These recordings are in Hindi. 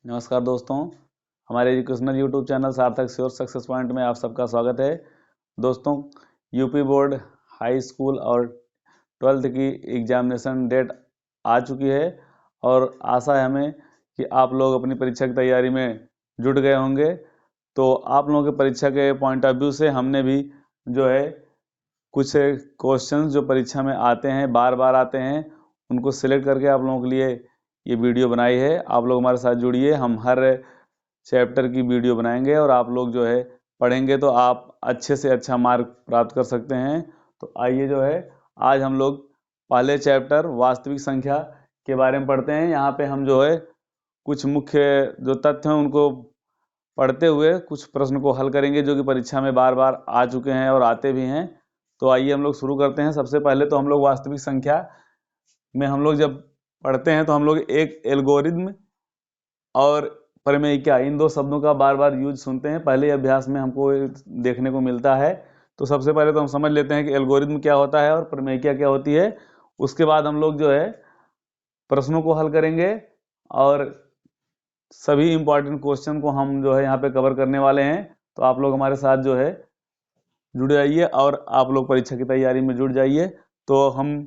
नमस्कार दोस्तों, हमारे एजुकेशनल यूट्यूब चैनल सार्थक श्योर सक्सेस पॉइंट में आप सबका स्वागत है। दोस्तों, यूपी बोर्ड हाई स्कूल और 12th की एग्जामिनेशन डेट आ चुकी है और आशा है हमें कि आप लोग अपनी परीक्षा की तैयारी में जुट गए होंगे। तो आप लोगों के परीक्षा के पॉइंट ऑफ व्यू से हमने भी जो है कुछ क्वेश्चंस जो परीक्षा में आते हैं, बार बार आते हैं, उनको सिलेक्ट करके आप लोगों के लिए ये वीडियो बनाई है। आप लोग हमारे साथ जुड़िए, हम हर चैप्टर की वीडियो बनाएंगे और आप लोग जो है पढ़ेंगे तो आप अच्छे से अच्छा मार्क प्राप्त कर सकते हैं। तो आइए जो है आज हम लोग पहले चैप्टर वास्तविक संख्या के बारे में पढ़ते हैं। यहाँ पे हम जो है कुछ मुख्य जो तथ्य हैं उनको पढ़ते हुए कुछ प्रश्न को हल करेंगे जो कि परीक्षा में बार बार आ चुके हैं और आते भी हैं। तो आइए हम लोग शुरू करते हैं। सबसे पहले तो हम लोग वास्तविक संख्या में हम लोग जब पढ़ते हैं तो हम लोग एक एल्गोरिथम और प्रमेयिका इन दो शब्दों का बार बार यूज सुनते हैं, पहले अभ्यास में हमको देखने को मिलता है। तो सबसे पहले तो हम समझ लेते हैं कि एल्गोरिथम क्या होता है और प्रमेयिका क्या होती है। उसके बाद हम लोग जो है प्रश्नों को हल करेंगे और सभी इंपॉर्टेंट क्वेश्चन को हम जो है यहाँ पे कवर करने वाले हैं। तो आप लोग हमारे साथ जो है जुड़ जाइए और आप लोग परीक्षा की तैयारी में जुड़ जाइए। तो हम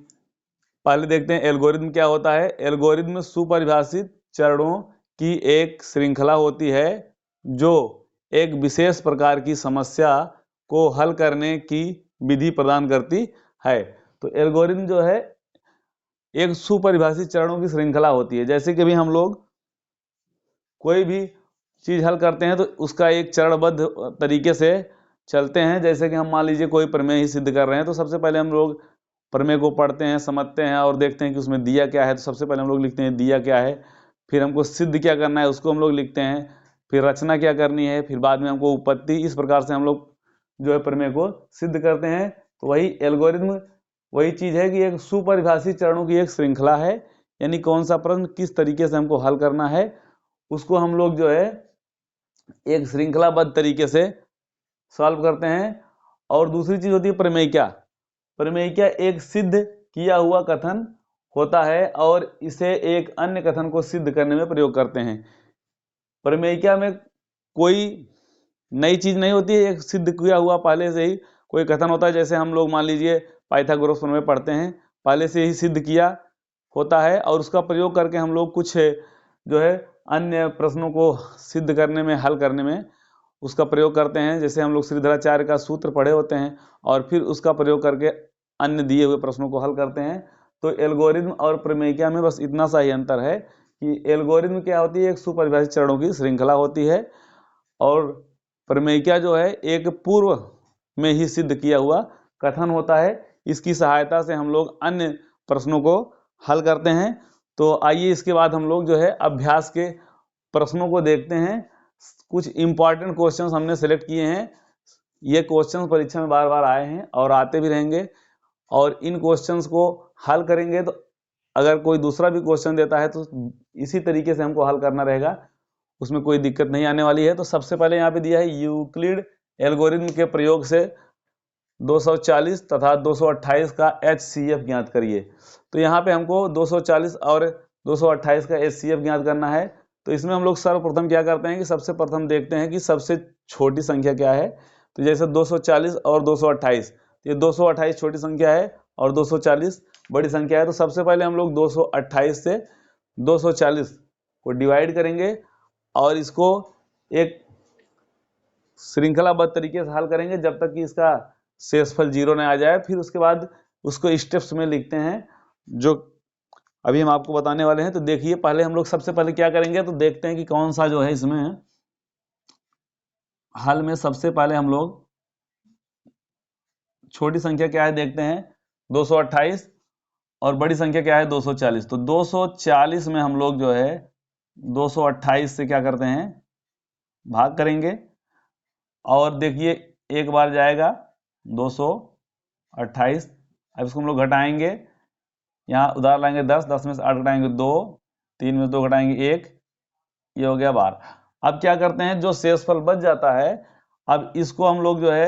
पहले देखते हैं एल्गोरिथम क्या होता है। एल्गोरिथम सुपरिभाषित चरणों की एक श्रृंखला होती है जो एक विशेष प्रकार की समस्या को हल करने की विधि प्रदान करती है। तो एल्गोरिथम जो है एक सुपरिभाषित चरणों की श्रृंखला होती है। जैसे कि भी हम लोग कोई भी चीज हल करते हैं तो उसका एक चरणबद्ध तरीके से चलते हैं। जैसे कि हम मान लीजिए कोई प्रमेय ही सिद्ध कर रहे हैं तो सबसे पहले हम लोग प्रमेय को पढ़ते हैं, समझते हैं और देखते हैं कि उसमें दिया क्या है। तो सबसे पहले हम लोग लिखते हैं दिया क्या है, फिर हमको सिद्ध क्या करना है उसको हम लोग लिखते हैं, फिर रचना क्या करनी है, फिर बाद में हमको उत्पत्ति। इस प्रकार से हम लोग जो है प्रमेय को सिद्ध करते हैं। तो वही एल्गोरिथम वही चीज है कि एक सुपरिभाषित चरणों की एक श्रृंखला है, यानी कौन सा प्रश्न किस तरीके से हमको हल करना है उसको हम लोग जो है एक श्रृंखलाबद्ध तरीके से सॉल्व करते हैं। और दूसरी चीज होती है प्रमेयिका। प्रमेयिका एक सिद्ध किया हुआ कथन होता है और इसे एक अन्य कथन को सिद्ध करने में प्रयोग करते हैं। प्रमेयिका में कोई नई चीज नहीं होती है, एक सिद्ध किया हुआ पहले से ही कोई कथन होता है। जैसे हम लोग मान लीजिए पाइथागोरस प्रमेय पढ़ते हैं, पहले से ही सिद्ध किया होता है और उसका प्रयोग करके हम लोग कुछ जो है अन्य प्रश्नों को सिद्ध करने में, हल करने में उसका प्रयोग करते हैं। जैसे हम लोग श्रीधराचार्य का सूत्र पढ़े होते हैं और फिर उसका प्रयोग करके अन्य दिए हुए प्रश्नों को हल करते हैं। तो एल्गोरिथम और प्रमेयिका में बस इतना सा ही अंतर है कि एल्गोरिथम क्या होती है, एक सुपरिभाषित चरणों की श्रृंखला होती है और प्रमेयिका जो है एक पूर्व में ही सिद्ध किया हुआ कथन होता है। इसकी सहायता से हम लोग अन्य प्रश्नों को हल करते हैं। तो आइए इसके बाद हम लोग जो है अभ्यास के प्रश्नों को देखते हैं। कुछ इंपॉर्टेंट क्वेश्चंस हमने सेलेक्ट किए हैं। ये क्वेश्चंस परीक्षा में बार बार आए हैं और आते भी रहेंगे और इन क्वेश्चंस को हल करेंगे तो अगर कोई दूसरा भी क्वेश्चन देता है तो इसी तरीके से हमको हल करना रहेगा, उसमें कोई दिक्कत नहीं आने वाली है। तो सबसे पहले यहाँ पे दिया है यूक्लिड एल्गोरिथम के प्रयोग से 240 तथा 228 का HCF ज्ञात करिए। तो यहाँ पे हमको 240 और 228 का HCF ज्ञात करना है। तो इसमें हम लोग सर्वप्रथम क्या करते हैं कि सबसे प्रथम देखते हैं कि सबसे छोटी संख्या क्या है। तो जैसे 240 और 228, ये 228 छोटी संख्या है और 240 बड़ी संख्या है। तो सबसे पहले हम लोग 228 से 240 को डिवाइड करेंगे और इसको एक श्रृंखलाबद्ध तरीके से हल करेंगे जब तक कि इसका शेषफल 0 न आ जाए। फिर उसके बाद उसको स्टेप्स में लिखते हैं जो अभी हम आपको बताने वाले हैं। तो देखिए पहले हम लोग सबसे पहले क्या करेंगे, तो देखते हैं कि कौन सा जो है इसमें हल में सबसे पहले हम लोग छोटी संख्या क्या है देखते हैं 228 और बड़ी संख्या क्या है 240। तो 240 में हम लोग जो है 228 से क्या करते हैं भाग करेंगे और देखिए एक बार जाएगा 228। अब इसको हम लोग घटाएंगे, यहाँ उधार लाएंगे 10, 10 में से 8 घटाएंगे 2, 3 में से 2 घटाएंगे 1, ये हो गया 12। अब क्या करते हैं, जो शेषफल बच जाता है अब इसको हम लोग जो है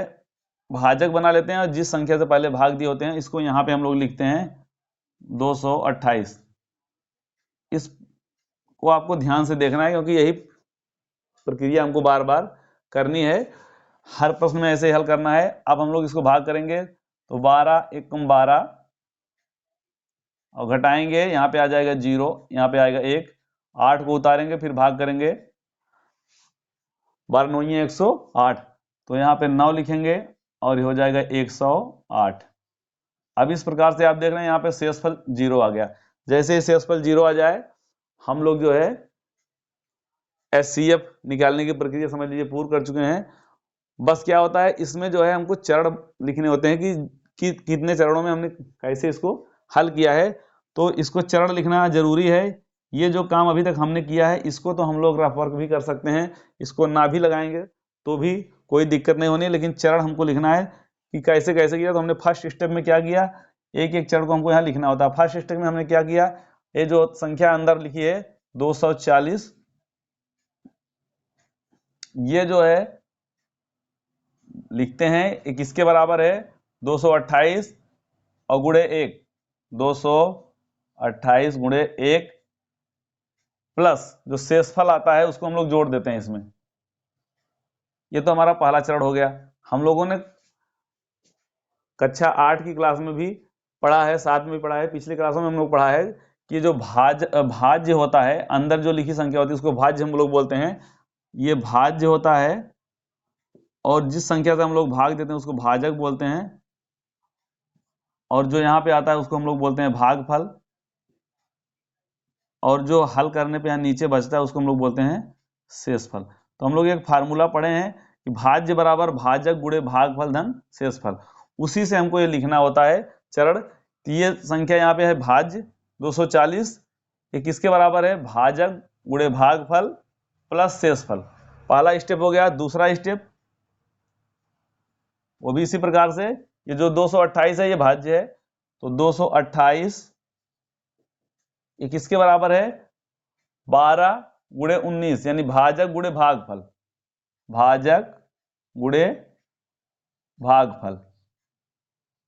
भाजक बना लेते हैं और जिस संख्या से पहले भाग दिए होते हैं इसको यहाँ पे हम लोग लिखते हैं 228। इस को आपको ध्यान से देखना है, क्योंकि यही प्रक्रिया हमको बार बार करनी है, हर प्रश्न में ऐसे हल करना है। अब हम लोग इसको भाग करेंगे तो 12 एकम 12 और घटाएंगे, यहाँ पे आ जाएगा 0, यहाँ पे आएगा 1, 8 को उतारेंगे फिर भाग करेंगे, 12 9 108, तो यहाँ पे 9 लिखेंगे और ये हो जाएगा 108। अब इस प्रकार से आप देख रहे हैं यहाँ पे शेषफल 0 आ गया। जैसे ही शेषफल 0 आ जाए हम लोग जो है HCF निकालने की प्रक्रिया समझ लीजिए पूर्ण कर चुके हैं। बस क्या होता है इसमें जो है हमको चरण लिखने होते हैं कि कितने चरणों में हमने कैसे इसको हल किया है, तो इसको चरण लिखना जरूरी है। ये जो काम अभी तक हमने किया है इसको तो हम लोग रफ वर्क भी कर सकते हैं, इसको ना भी लगाएंगे तो भी कोई दिक्कत नहीं होनी, लेकिन चरण हमको लिखना है कि कैसे कैसे किया। तो हमने फर्स्ट स्टेप में क्या किया, एक एक चरण को हमको यहाँ लिखना होता है। फर्स्ट स्टेप में हमने क्या किया, ये जो संख्या अंदर लिखी है 240, ये जो है लिखते हैं ये किसके बराबर है, 228 और गुणे 1, 228 गुणे 1 प्लस जो शेषफल आता है उसको हम लोग जोड़ देते हैं इसमें। ये तो हमारा पहला चरण हो गया। हम लोगों ने कक्षा 8 की क्लास में भी पढ़ा है, 7 में भी पढ़ा है, पिछली क्लासों में हम लोग पढ़ा है कि जो भाज्य होता है, अंदर जो लिखी संख्या होती है उसको भाज्य हम लोग बोलते हैं। ये भाज्य होता है और जिस संख्या से हम लोग भाग देते हैं उसको भाजक बोलते हैं, और जो यहाँ पे आता है उसको हम लोग बोलते हैं भागफल, और जो हल करने पे यहाँ नीचे बचता है उसको हम लोग बोलते हैं शेषफल। तो हम लोग एक फार्मूला पढ़े हैं कि भाज्य बराबर भाजक गुणे भागफल धन शेषफल, उसी से हमको ये लिखना होता है चरण। तो ये संख्या यहाँ पे है भाज्य 240, ये किसके बराबर है, भाजक गुणे भागफल प्लस शेषफल। पहला स्टेप हो गया। दूसरा स्टेप वो भी इसी प्रकार से, ये जो 228 है ये भाज्य है, तो 228 ये किसके बराबर है, 12 गुणे 19, यानी भाजक गुणे भागफल, भाजक गुणे भागफल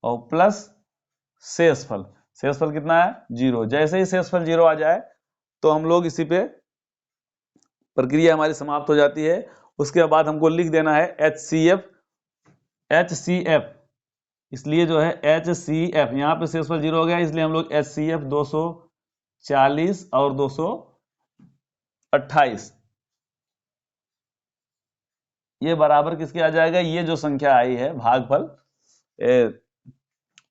और प्लस शेषफल। शेषफल कितना है, 0। जैसे ही शेषफल 0 आ जाए तो हम लोग इसी पे प्रक्रिया हमारी समाप्त हो जाती है। उसके बाद हमको लिख देना है HCF, इसलिए जो है HCF, यहाँ पे शेषफल 0 हो गया इसलिए हम लोग HCF 240 और 228 ये बराबर किसके आ जाएगा, ये जो संख्या आई है भागफल,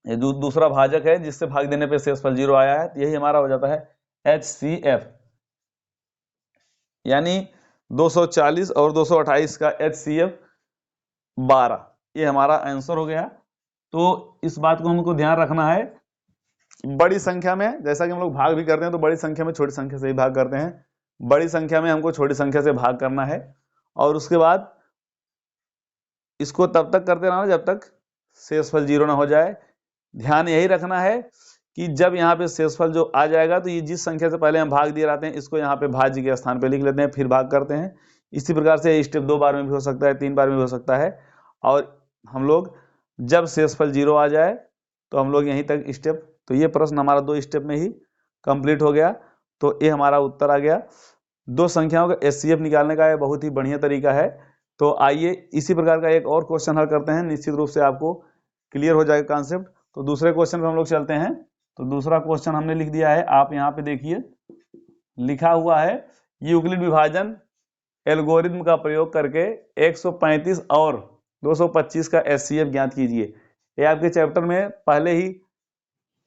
ये दूसरा भाजक है जिससे भाग देने पे शेषफल 0 आया है, तो यही हमारा हो जाता है HCF, यानी 240 और 228 का HCF 12, ये हमारा आंसर हो गया। तो इस बात को हमको ध्यान रखना है, बड़ी संख्या में जैसा कि हम लोग भाग भी करते हैं तो बड़ी संख्या में छोटी संख्या से ही भाग करते हैं, बड़ी संख्या में हमको छोटी संख्या से भाग करना है, और उसके बाद इसको तब तक करते रहना जब तक शेषफल 0 ना हो जाए। ध्यान यही रखना है कि जब यहाँ पे शेषफल जो आ जाएगा तो ये जिस संख्या से पहले हम भाग दिए रहते हैं इसको यहाँ पे भाज्य के स्थान पे लिख लेते हैं, फिर भाग करते हैं। इसी प्रकार से स्टेप 2 बार में भी हो सकता है, 3 बार में भी हो सकता है, और हम लोग जब शेषफल 0 आ जाए तो हम लोग यहीं तक स्टेप, तो ये प्रश्न हमारा 2 स्टेप में ही कंप्लीट हो गया। तो ये हमारा उत्तर आ गया। 2 संख्याओं का HCF निकालने का ये बहुत ही बढ़िया तरीका है। तो आइए इसी प्रकार का एक और क्वेश्चन हल करते हैं, निश्चित रूप से आपको क्लियर हो जाएगा कॉन्सेप्ट। तो दूसरे क्वेश्चन पे हम लोग चलते हैं। तो दूसरा क्वेश्चन हमने लिख दिया है, आप यहाँ पे देखिए लिखा हुआ है, यूक्लिड विभाजन एल्गोरिथम का प्रयोग करके 135 और 225 का HCF ज्ञात कीजिए। ये आपके चैप्टर में पहले ही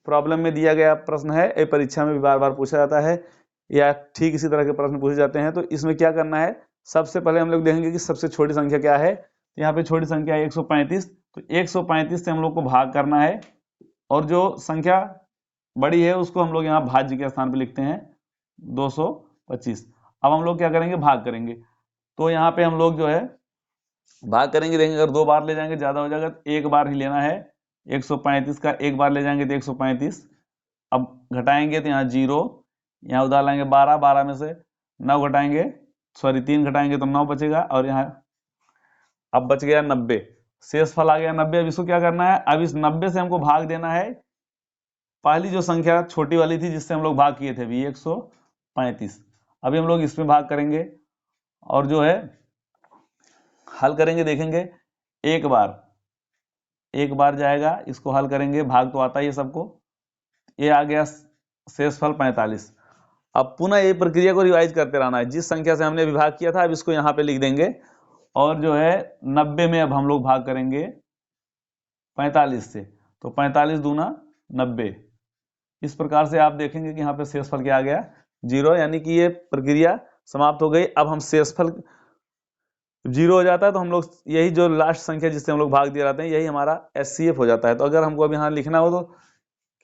प्रॉब्लम में दिया गया प्रश्न है, ये परीक्षा में भी बार बार पूछा जाता है या ठीक इसी तरह के प्रश्न पूछे जाते हैं। तो इसमें क्या करना है, सबसे पहले हम लोग देखेंगे कि सबसे छोटी संख्या क्या है। तो यहाँ पे छोटी संख्या है 135, तो 135 से हम लोग को भाग करना है, और जो संख्या बड़ी है उसको हम लोग यहाँ भाज्य के स्थान पे लिखते हैं 225। अब हम लोग क्या करेंगे, भाग करेंगे। तो यहाँ पे हम लोग जो है भाग करेंगे, देखेंगे अगर 2 बार ले जाएंगे ज्यादा हो जाएगा, तो 1 बार ही लेना है। 135 का 1 बार ले जाएंगे तो 135, अब घटाएंगे तो यहाँ 0, यहाँ उधार लाएंगे 12, 12 में से 9 घटाएंगे, सॉरी 3 घटाएंगे तो 9 बचेगा, और यहाँ अब बच गया 90, शेषफल आ गया 90। अब इसको क्या करना है, अब इस 90 से हमको भाग देना है पहली जो संख्या छोटी वाली थी जिससे हम लोग भाग किए थे अभी 135। अभी हम लोग इसमें भाग करेंगे और जो है हल करेंगे, देखेंगे एक बार जाएगा, इसको हल करेंगे, भाग तो आता ही है सबको। ये आ गया शेषफल 45। अब पुनः ये प्रक्रिया को रिवाइज करते रहना है, जिस संख्या से हमने विभाग किया था अब इसको यहाँ पे लिख देंगे और जो है 90 में अब हम लोग भाग करेंगे 45 से, तो 45 दूना 90। इस प्रकार से आप देखेंगे कि यहाँ पे शेषफल क्या आ गया 0, यानी कि ये प्रक्रिया समाप्त हो गई। अब हम शेषफल 0 हो जाता है तो हम लोग यही जो लास्ट संख्या जिससे हम लोग भाग दिए रहते हैं यही हमारा HCF हो जाता है। तो अगर हमको अब यहाँ लिखना हो तो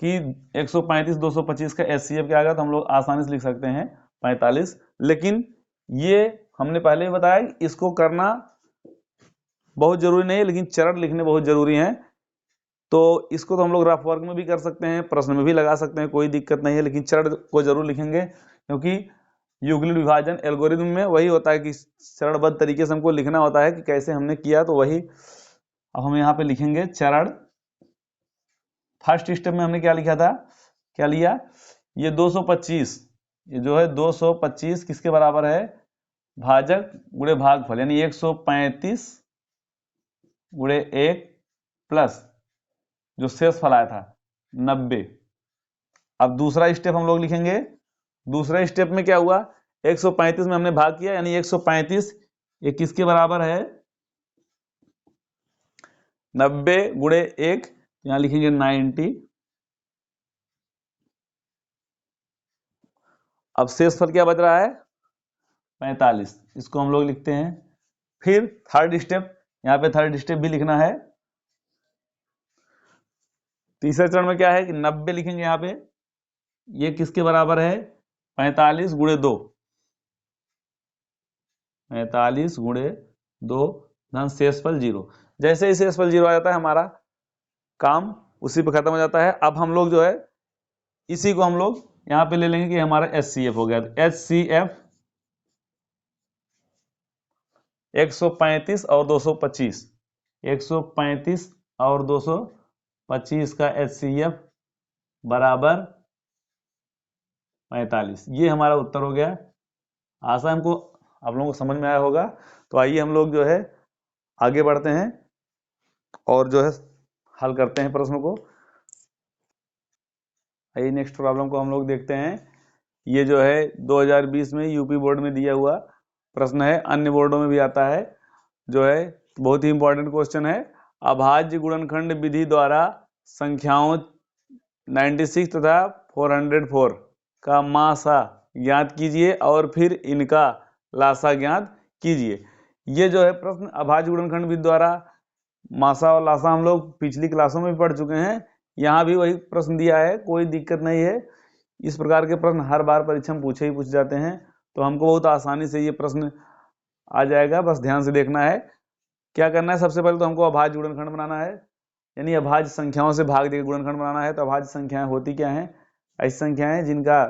कि 135 225 का HCF क्या आएगा, तो हम लोग आसानी से लिख सकते हैं 45। लेकिन ये हमने पहले भी बताया इसको करना बहुत जरूरी नहीं है, लेकिन चरण लिखने बहुत जरूरी हैं। तो इसको तो हम लोग रफ वर्क में भी कर सकते हैं, प्रश्न में भी लगा सकते हैं, कोई दिक्कत नहीं है, लेकिन चरण को जरूर लिखेंगे क्योंकि यूक्लिड विभाजन एल्गोरिथम में वही होता है कि चरणबद्ध तरीके से हमको लिखना होता है कि कैसे हमने किया, तो वही अब हम यहाँ पे लिखेंगे चरण। फर्स्ट स्टेप में हमने क्या लिखा था, क्या लिया, ये 225, ये जो है 225 किसके बराबर है, भाजक गुणे भागफल, यानी 135 गुणे 1 प्लस जो शेषफल आया था 90। अब दूसरा स्टेप हम लोग लिखेंगे। दूसरे स्टेप में क्या हुआ, 135 में हमने भाग किया, यानी 135 ये किसके बराबर है, 90 गुणे 1, यहां लिखेंगे 90। अब शेषफल क्या बच रहा है 45, इसको हम लोग लिखते हैं। फिर थर्ड स्टेप, यहाँ पे थर्ड स्टेप भी लिखना है। तीसरे चरण में क्या है कि 90 लिखेंगे यहाँ पे, ये किसके बराबर है 45 गुणे 2, 45 गुणे 2 धन शेषफल 0। जैसे ही शेषफल 0 आ जाता है हमारा काम उसी पे खत्म हो जाता है। अब हम लोग जो है इसी को हम लोग यहाँ पे ले लेंगे कि हमारा HCF हो गया। HCF 135 और 225, 135 और 225 का HCF बराबर 45, ये हमारा उत्तर हो गया। आशा हमको आप लोगों को समझ में आया होगा। तो आइए हम लोग जो है आगे बढ़ते हैं और जो है हल करते हैं प्रश्नों को। आइए नेक्स्ट प्रॉब्लम को हम लोग देखते हैं। ये जो है 2020 में यूपी बोर्ड में दिया हुआ प्रश्न है, अन्य बोर्डों में भी आता है, जो है बहुत ही इंपॉर्टेंट क्वेश्चन है। अभाज्य गुणनखंड विधि द्वारा संख्याओं 96 तथा 404 का मासा ज्ञात कीजिए और फिर इनका लासा ज्ञात कीजिए। ये जो है प्रश्न अभाज्य गुणनखंड विधि द्वारा मासा और लासा हम लोग पिछली क्लासों में भी पढ़ चुके हैं, यहाँ भी वही प्रश्न दिया है, कोई दिक्कत नहीं है। इस प्रकार के प्रश्न हर बार परीक्षा में पूछे ही पूछ जाते हैं, तो हमको बहुत आसानी से ये प्रश्न आ जाएगा। बस ध्यान से देखना है। क्या करना है, सबसे पहले तो हमको अभाज्य गुणनखंड बनाना है, यानी अभाज्य संख्याओं से भाग देकर गुणनखंड बनाना है। तो अभाज्य संख्याएं होती क्या हैं, ऐसी संख्याएं जिनका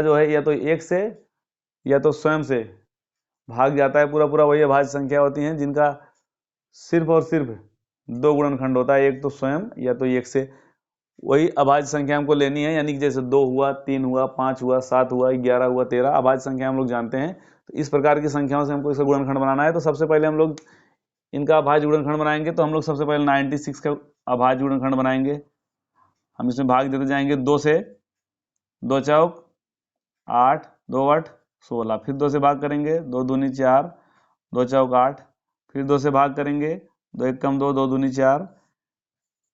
जो है या तो 1 से या तो स्वयं से भाग जाता है पूरा पूरा, वही अभाज्य संख्या होती हैं। जिनका सिर्फ और सिर्फ 2 गुणनखंड होता है, एक तो स्वयं या तो 1 से, वही अभाज्य संख्या हमको लेनी है। यानी कि जैसे 2 हुआ, 3 हुआ, 5 हुआ, 7 हुआ, 11 हुआ, 13 अभाज्य संख्या हम लोग जानते हैं। तो इस प्रकार की संख्याओं से हमको इसका गुणनखंड बनाना है। तो सबसे पहले हम लोग इनका अभाज्य गुणनखंड बनाएंगे। तो हम लोग सबसे पहले 96 का अभाज्य गुणनखंड बनाएंगे। हम इसमें भाग देते जाएंगे 2 से, 2 चौक 8, 2 8 16, फिर 2 से भाग करेंगे, 2 दूनी 4, 2 चौक 8, फिर 2 से भाग करेंगे, 2 एक कम 2, 2 दूनी 4,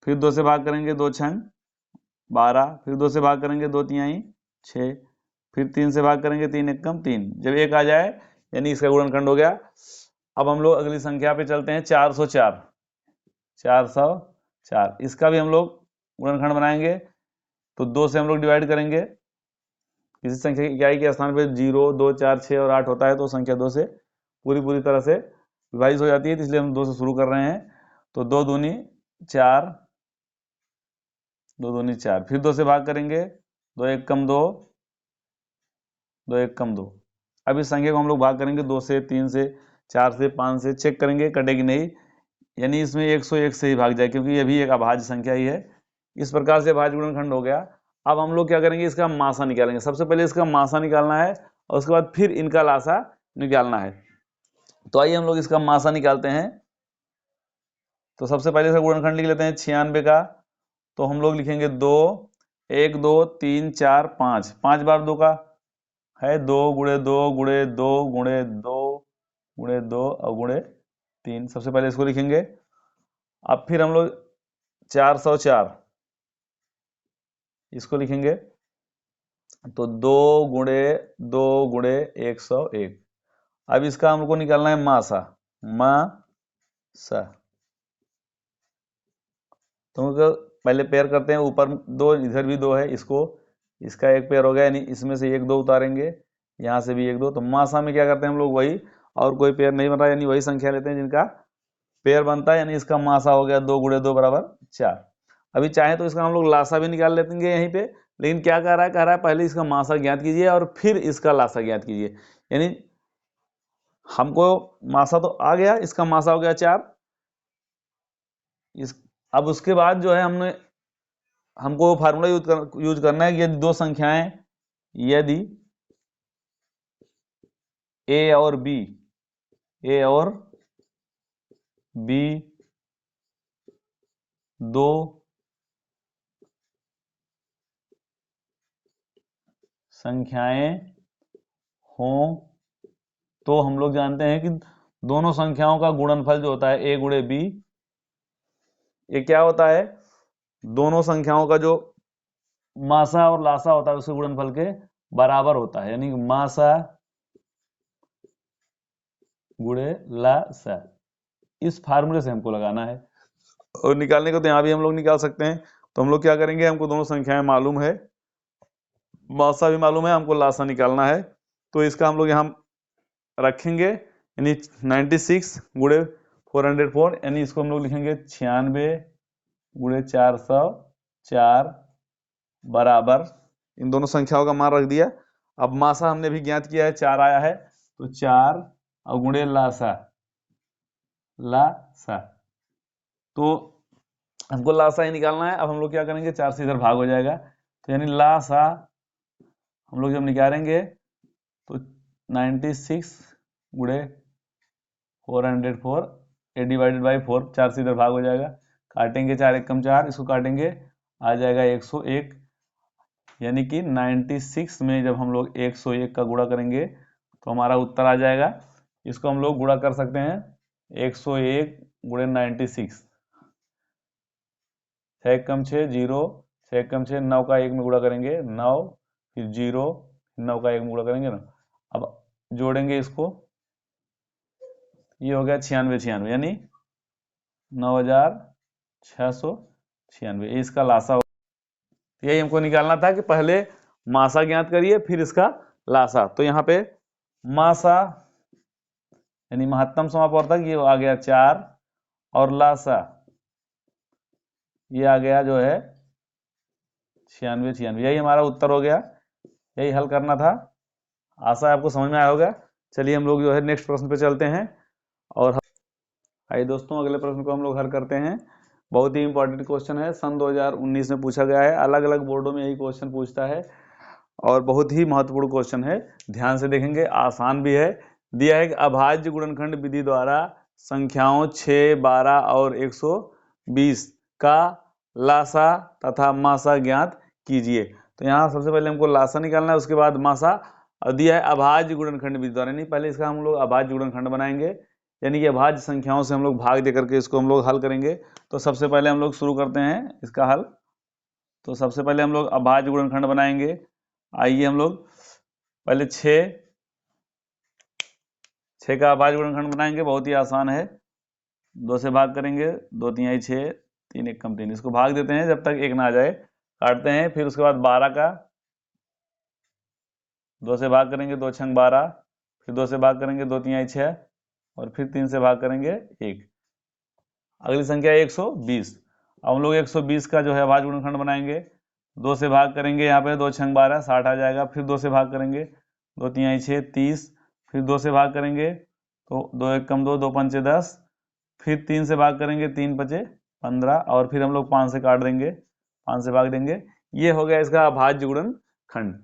फिर 2 से भाग करेंगे, 2 छंग 12, फिर 2 से भाग करेंगे, 2 तिहाई 6, फिर 3 से भाग करेंगे, 3 एक कम 3। जब 1 आ जाए यानी इसका गुणनखंड हो गया। अब हम लोग अगली संख्या पे चलते हैं, 404, 404 इसका भी हम लोग गुणनखंड बनाएंगे। तो 2 से हम लोग डिवाइड करेंगे, किसी संख्या की इकाई के स्थान पे 0, 2, 4, 6 और 8 होता है, तो संख्या 2 से पूरी तरह से विभाजित हो जाती है, इसलिए हम 2 से शुरू कर रहे हैं। तो 2 दूनी 4, 2 दूनी 4, फिर 2 से भाग करेंगे, 2 एक कम 2, 2 एक कम 2। अब इस संख्या को हम लोग भाग करेंगे 2 से, 3 से, 4 से, 5 से, चेक करेंगे कटेगी नहीं, यानी इसमें 101 से ही भाग जाए क्योंकि ये भी एक अभाज्य संख्या ही है। इस प्रकार से अभाज्य गुणनखंड हो गया। अब हम लोग क्या करेंगे, इसका मासा निकालेंगे। सबसे पहले इसका मासा निकालना है और उसके बाद फिर इनका लासा निकालना है। तो आइए हम लोग इसका मासा निकालते हैं। तो सबसे पहले इसका गुणनखंड लिख लेते हैं 96 का। तो हम लोग लिखेंगे 2, 1 2 3 4 5, 5 बार 2 का है 2 गुणे 2 गुणे 2 गुणे 2 गुणे 2 और गुणे 3। सबसे पहले इसको लिखेंगे। अब फिर हम लोग 404 इसको लिखेंगे। तो 2 गुणे 2 गुणे 101। अब इसका हमको निकालना है मासा, मासा। तो पहले पेयर करते हैं, ऊपर 2 इधर भी 2 है, इसको इसका एक पेयर हो गया, यानी इसमें से 1 2 उतारेंगे, यहाँ से भी 1 2। तो मासा में क्या करते हैं हम लोग, वही, और कोई पेयर नहीं बन रहा, यानी वही संख्या लेते हैं जिनका पेयर बनता है, यानी इसका मासा हो गया 2 गुणे 2 बराबर 4। अभी चाहे तो इसका हम लोग लासा भी निकाल लेंगे यहीं पे, लेकिन क्या कह रहा है पहले इसका मासा ज्ञात कीजिए और फिर इसका लासा ज्ञात कीजिए। यानी हमको मासा तो आ गया, इसका मासा हो गया 4। अब उसके बाद जो है हमको फार्मूला यूज करना है कि यदि दो संख्याएं, यदि ए और बी दो संख्याएं हों, तो हम लोग जानते हैं कि दोनों संख्याओं का गुणनफल जो होता है ए गुणे बी, ये क्या होता है, दोनों संख्याओं का जो मासा और लासा होता है उसके गुणनफल के बराबर होता है, यानी मासा गुणे लासा। इस फार्मूले से हमको लगाना है और निकालने को तो यहां भी हम लोग निकाल सकते हैं। तो हम लोग क्या करेंगे, हमको दोनों संख्याएं मालूम है, मासा भी मालूम है, हमको लासा निकालना है। तो इसका हम लोग यहाँ रखेंगे, यानी 96 गुणे 404, यानी इसको हम लोग लिखेंगे 96 गुणे 404 बराबर, इन दोनों संख्याओं का मान रख दिया। अब मासा हमने भी ज्ञात किया है, 4 आया है, तो 4 और गुणे लासा, तो हमको लासा ही निकालना है। अब हम लोग क्या करेंगे, 4 से इधर भाग हो जाएगा, तो यानी लासा हम लोग जब निकालेंगे तो 96 गुणे 404 ए डिवाइडेड बाई 4, 4 से इधर भाग हो जाएगा, काटेंगे 4 1 कम 4, इसको काटेंगे आ जाएगा 101, यानी कि 96 में जब हम लोग 101 का गुणा करेंगे तो हमारा उत्तर आ जाएगा। इसको हम लोग गुणा कर सकते हैं 101 गुणे 96, 6 कम 6 0, 6 कम 6 9 का 1 में गुणा करेंगे 9, फिर 0, 9 का 1 में गुणा करेंगे ना। अब जोड़ेंगे इसको, ये हो गया 96, यानी 9696, इसका लासा हो। यही हमको निकालना था कि पहले मासा ज्ञात करिए फिर इसका लासा। तो यहाँ पे मासा यानी महत्तम समापवर्तक ये आ गया 4, और लासा ये आ गया जो है 96, यही हमारा उत्तर हो गया। यही हल करना था, आशा आपको समझ में आया होगा। चलिए हम लोग जो है नेक्स्ट प्रश्न पे चलते हैं। और आइए दोस्तों, अगले प्रश्न को हम लोग हल करते हैं। बहुत ही इंपॉर्टेंट क्वेश्चन है, सन 2019 में पूछा गया है, अलग अलग बोर्डों में यही क्वेश्चन पूछता है और बहुत ही महत्वपूर्ण क्वेश्चन है। ध्यान से देखेंगे, आसान भी है। दिया है कि अभाज्य गुणनखंड विधि द्वारा संख्याओं 6, 12 और 120 का लासा तथा मासा ज्ञात कीजिए। तो यहाँ सबसे पहले हमको लासा निकालना है, उसके बाद मासा। और दिया है अभाज्य गुणनखंड विधि द्वारा, नहीं पहले इसका हम लोग अभाज्य गुणनखंड बनाएंगे, यानी कि अभाज्य संख्याओं से हम लोग भाग दे करके इसको हम लोग हल करेंगे। तो सबसे पहले हम लोग शुरू करते हैं इसका हल। तो सबसे पहले हम लोग अभाज्य गुणनखंड बनाएंगे। आइए हम लोग पहले 6 का अभाज्य गुणनखंड बनाएंगे, बहुत ही आसान है। 2 से भाग करेंगे, 2 3 6, 3 1 कम 3, इसको भाग देते हैं जब तक 1 ना आ जाए, काटते हैं। फिर उसके बाद 12 का 2 से भाग करेंगे, 2 6 12, फिर 2 से भाग करेंगे, 2 3 6, और फिर 3 से भाग करेंगे 1। अगली संख्या 120। अब हम लोग 120 का जो है अभाज्य गुणनखंड बनाएंगे। 2 से भाग करेंगे, यहाँ पे 2 6 12, 60 आ जाएगा। फिर 2 से भाग करेंगे, 2 3 6 30, फिर 2 से भाग करेंगे तो 2 1 कम 2, 2 5 10, फिर 3 से भाग करेंगे, 3 5 15, और फिर हम लोग 5 से काट देंगे, 5 से भाग देंगे, ये हो गया इसका अभाज्य गुणनखंड।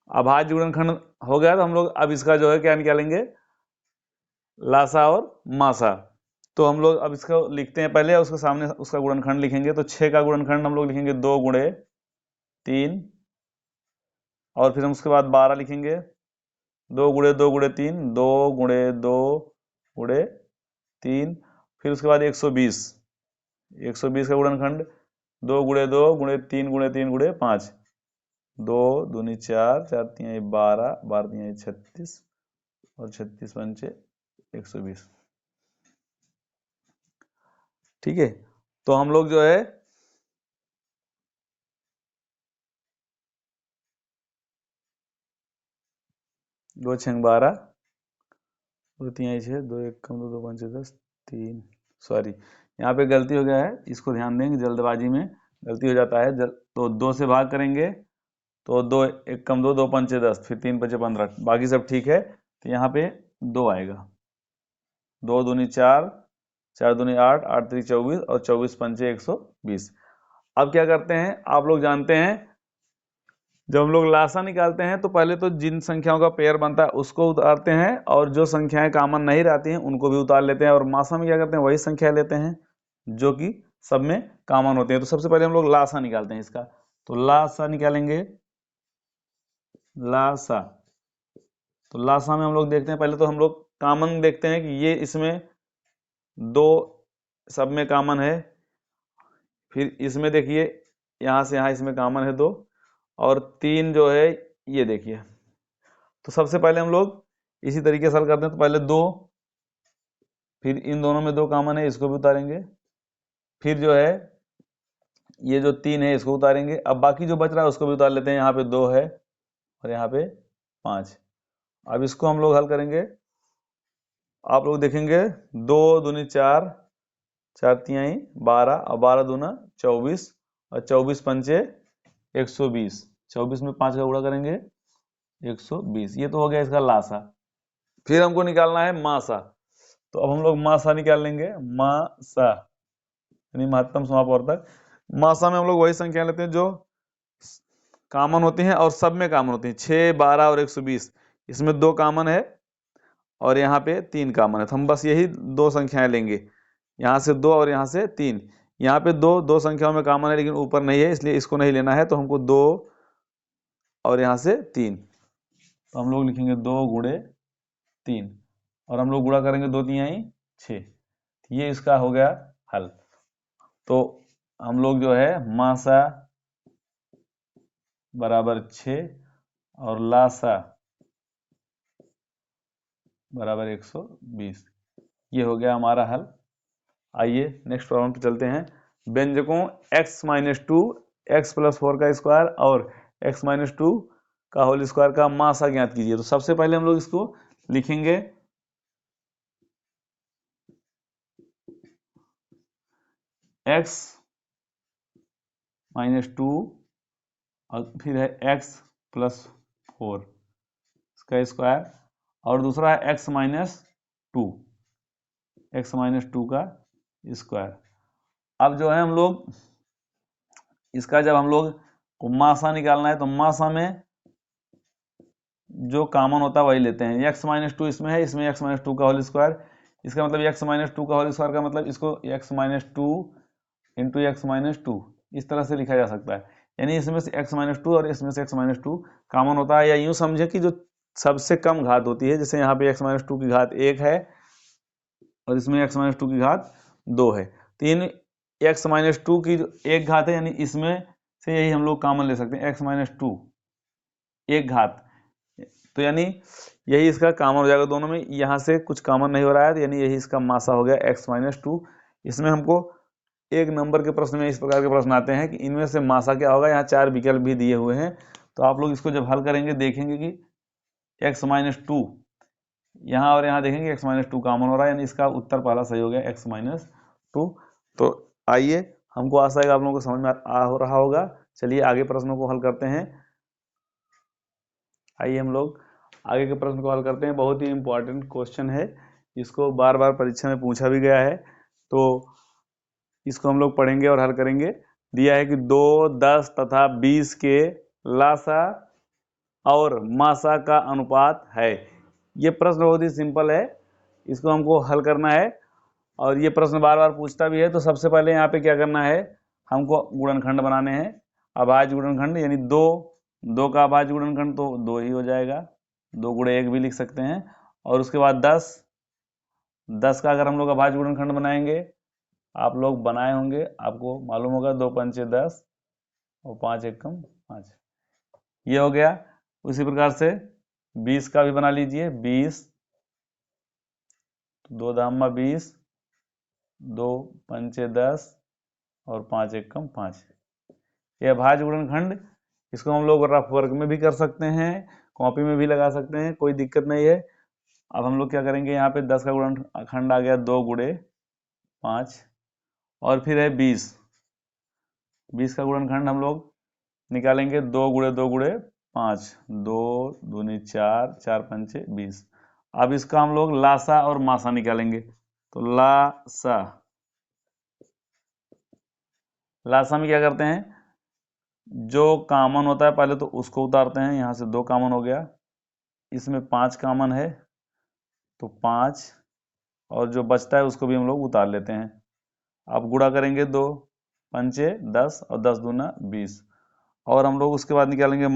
अभाज्य गुणनखंड हो गया तो हम लोग अब इसका जो है क्या निकालेंगे, लासा और मासा। तो हम लोग अब इसको लिखते हैं पहले, उसके सामने उसका गुणनखंड लिखेंगे। तो 6 का गुणनखंड हम लोग लिखेंगे 2 गुणे 3, और फिर हम उसके बाद 12 लिखेंगे, 2 गुणे 2 गुणे 3, 2 गुणे 2 गुणे 3। फिर उसके बाद 120, 120 का गुणनखंड 2 गुणे 2 गुणे 3 गुणे 3 गुणे 5, 2 दूनी 4, 4 तिहाई 12, 12 तिहाई 36, और 36 पंचे 120। ठीक है, तो हम लोग जो है 2 6 12, 2 तिहाई 6, 2 1 कम 2 2 5 10, 3, सॉरी यहाँ पे गलती हो गया है, इसको ध्यान देंगे, जल्दबाजी में गलती हो जाता है। तो 2 से भाग करेंगे तो 2 1 कम 2 2 पंचे 10, फिर 3 पंचे 15, बाकी सब ठीक है। तो यहाँ पे 2 आएगा, 2 दूनी 4, 4 दूनी 8, 8 3 24, और 24 पंचे 120। अब क्या करते हैं, आप लोग जानते हैं जब हम लोग लासा निकालते हैं तो पहले तो जिन संख्याओं का पेयर बनता है उसको उतारते हैं, और जो संख्याएं कॉमन नहीं रहती हैं उनको भी उतार लेते हैं। और मासा में क्या करते हैं, वही संख्या लेते हैं जो कि सब में कॉमन होते हैं। तो सबसे पहले हम लोग लासा निकालते हैं इसका। तो लासा निकालेंगे, लासा। तो लासा में हम लोग देखते हैं, पहले तो हम लोग कॉमन देखते हैं कि ये इसमें 2 सब में कॉमन है, फिर इसमें देखिए यहाँ से यहाँ इसमें कॉमन है 2, और 3 जो है ये देखिए। तो सबसे पहले हम लोग इसी तरीके से हल करते हैं। तो पहले 2, फिर इन दोनों में 2 कॉमन है, इसको भी उतारेंगे, फिर जो है ये जो 3 है इसको उतारेंगे। अब बाकी जो बच रहा है उसको भी उतार लेते हैं। यहाँ पे 2 है और यहाँ पे 5। अब इसको हम लोग हल करेंगे, आप लोग देखेंगे 2 दूनी 4, 4 तिहाई 12, और 12 दूना 24, और 24 पंचे 120, 24 में 5 का गुणा करेंगे 120। ये तो हो गया इसका लासा। फिर हमको निकालना है मासा। तो अब हम लोग मासा निकाल लेंगे, मासा यानी महत्तम समापवर्तक। मासा में हम लोग वही संख्या लेते हैं जो कॉमन होती हैं और सब में कॉमन होती हैं, 6 12 और 120। इसमें 2 कॉमन है और यहाँ पे 3 कॉमन है, तो हम बस यही 2 संख्याएं लेंगे, यहाँ से 2 और यहाँ से 3। यहाँ पे 2 संख्याओं में कॉमन है लेकिन ऊपर नहीं है, इसलिए इसको नहीं लेना है। तो हमको 2 और यहाँ से 3, तो हम लोग लिखेंगे 2 गुणे 3, और हम लोग गुणा करेंगे 2 तिहाई 6। ये इसका हो गया हल। तो हम लोग जो है मासा बराबर 6 और लासा बराबर 120, ये हो गया हमारा हल। आइए नेक्स्ट प्रॉब्लम पे चलते हैं। व्यंजकों x माइनस 2, एक्स प्लस 4 का स्क्वायर और x माइनस 2 का होल स्क्वायर का मासा ज्ञात कीजिए। तो सबसे पहले हम लोग इसको लिखेंगे x माइनस 2 और फिर है x प्लस 4 इसका स्क्वायर, और दूसरा है x माइनस 2, एक्स माइनस 2 का स्क्वायर। अब जो है हम लोग इसका जब हम लोग को मासा निकालना है तो मासा में जो कॉमन होता है वही लेते हैं। x माइनस 2 इसमें है, इसमें x माइनस 2 का होल स्क्वायर। इसका मतलब x माइनस 2 का होल स्क्वायर का मतलब इसको x minus 2 into x minus 2 इस तरह से लिखा जा सकता है। यानी इसमें से x माइनस 2 और इसमें से x माइनस 2 कॉमन होता है, या यूं समझे कि जो सबसे कम घात होती है, जैसे यहाँ पे x माइनस 2 की घात 1 है और इसमें x माइनस 2 की घात 2 है। तो इन x माइनस 2 की जो एक घात है, यानी इसमें से यही हम लोग कॉमन ले सकते हैं, x माइनस 2 एक घात। तो यानी यही इसका कॉमन हो जाएगा दोनों में, यहाँ से कुछ कॉमन नहीं हो रहा है, यही इसका मासा हो गया x माइनस 2। इसमें हमको एक नंबर के प्रश्न में इस प्रकार के प्रश्न आते हैं कि इनमें से मासा क्या होगा। यहाँ 4 विकल्प भी दिए हुए हैं, तो आप लोग इसको जब हल करेंगे देखेंगे कि x माइनस 2 यहाँ और यहाँ देखेंगे x माइनस 2 कॉमन हो रहा है, यानी इसका उत्तर पहला सही हो गया x माइनस 2। तो आइए, हमको आशा है कि आप लोगों को समझ में हो रहा होगा। चलिए आगे प्रश्नों को हल करते हैं। आइए हम लोग आगे के प्रश्न को हल करते हैं। बहुत ही इंपॉर्टेंट क्वेश्चन है, इसको बार बार परीक्षा में पूछा भी गया है, तो इसको हम लोग पढ़ेंगे और हल करेंगे। दिया है कि 2, 10 तथा 20 के लासा और मासा का अनुपात है। ये प्रश्न बहुत ही सिंपल है, इसको हमको हल करना है और ये प्रश्न बार बार पूछता भी है। तो सबसे पहले यहाँ पे क्या करना है, हमको गुणनखंड बनाने हैं। अभाज्य गुणनखंड यानी 2 का अभाज्य गुणनखंड तो 2 ही हो जाएगा, 2 गुणे 1 भी लिख सकते हैं। और उसके बाद 10 का अगर हम लोग अभाज्य गुणनखंड बनाएंगे, आप लोग बनाए होंगे, आपको मालूम होगा, 2 पंचे 10 और 5 एकम 5, ये हो गया। उसी प्रकार से 20 का भी बना लीजिए, 20, 2 दामा 20, 2 पंचे 10 और 5 एकम 5, यह अभाज्य गुणनखंड। इसको हम लोग रफ वर्क में भी कर सकते हैं, कॉपी में भी लगा सकते हैं, कोई दिक्कत नहीं है। अब हम लोग क्या करेंगे, यहाँ पे 10 का गुणनखंड आ गया 2 गुणे 5, और फिर है 20 का गुणनखंड हम लोग निकालेंगे 2 गुणे 2 गुणे 5, 2 दूनी 4, 4 पंचे 20। अब इसका हम लोग लासा और मासा निकालेंगे। तो लासा में क्या करते हैं, जो कॉमन होता है पहले तो उसको उतारते हैं। यहाँ से 2 कॉमन हो गया, इसमें 5 कॉमन है तो 5, और जो बचता है उसको भी हम लोग उतार लेते हैं। अब गुणा करेंगे 2 पंचे 10 और 10 दूना 20, और हम लोग उसके बाद निकालेंगे